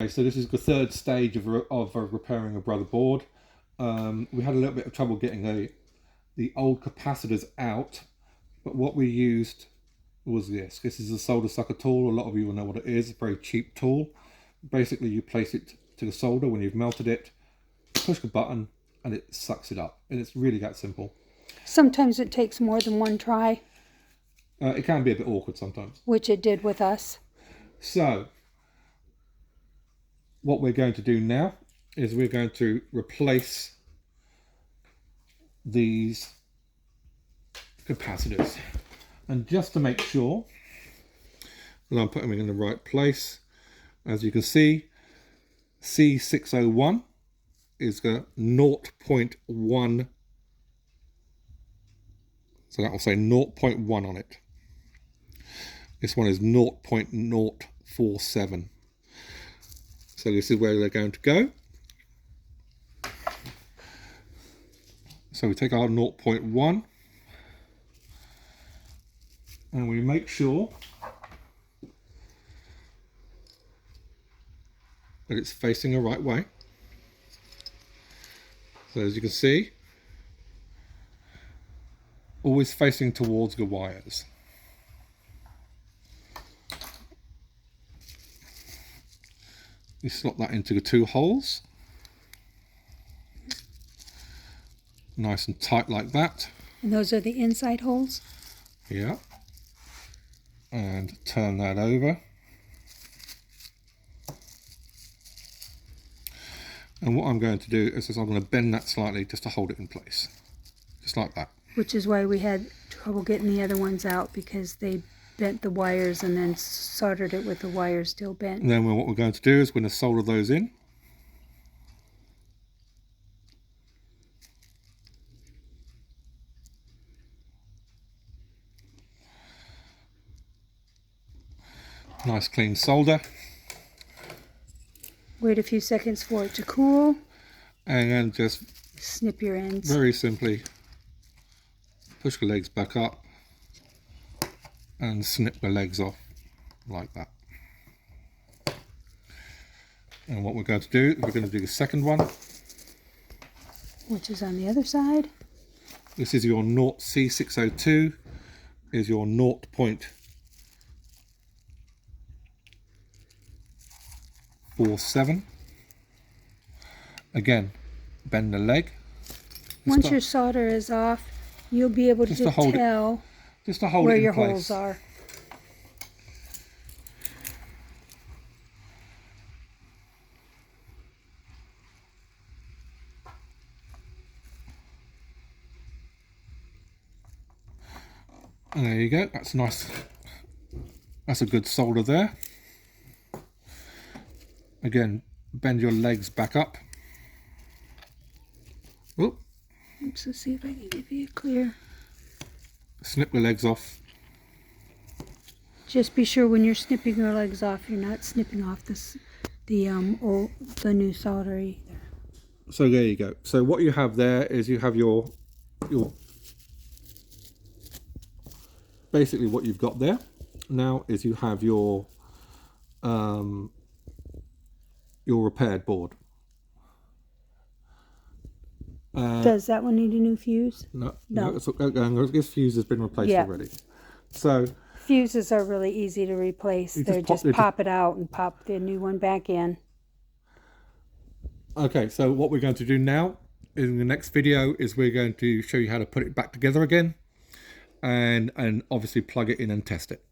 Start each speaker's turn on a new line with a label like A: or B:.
A: Okay, so this is the third stage of repairing a brother board. We had a little bit of trouble getting the old capacitors out, but what we used was this. This is a solder sucker tool. A lot of you will know what it is. A very cheap tool. Basically, you place it to the solder when you've melted it, push the button, and it sucks it up. And it's really that simple.
B: Sometimes it takes more than one try.
A: It can be a bit awkward sometimes.
B: Which it did with us.
A: So, what we're going to do now is we're going to replace these capacitors. And just to make sure that I'm putting them in the right place, as you can see, C601 is the 0.1, so that will say 0.1 on it. This one is 0.047. So this is where they're going to go. So we take our 0.1 and we make sure that it's facing the right way. So as you can see, always facing towards the wires. You slot that into the two holes. Nice and tight like that.
B: And those are the inside holes?
A: Yeah. And turn that over. And what I'm going to do is I'm going to bend that slightly just to hold it in place. Just like that.
B: Which is why we had trouble getting the other ones out, because they bent the wires and then soldered it with the wires still bent.
A: And then what we're going to do is we're going to solder those in. Nice clean solder.
B: Wait a few seconds for it to cool.
A: And then just
B: snip your ends.
A: Very simply push the legs back up and snip the legs off like that. And what we're going to do, we're going to do the second one.
B: Which is on the other side.
A: This is your C602, is your 0.47. Again, bend the leg.
B: Once your solder is off, you'll be able to tell where your holes are.
A: And there you go, that's nice. That's a good solder there. Again, bend your legs back up. Oop.
B: Let's see if I can give you a clear.
A: Snip the legs off.
B: Just be sure when you're snipping your legs off, you're not snipping off the new solder either.
A: So there you go. So what you have there is you have your basically what you've got there now is you have your repaired board.
B: Does that one need a new fuse?
A: No. This fuse has been replaced already. So
B: fuses are really easy to replace. They just pop it out and pop the new one back in.
A: Okay, so what we're going to do now in the next video is we're going to show you how to put it back together again and obviously plug it in and test it.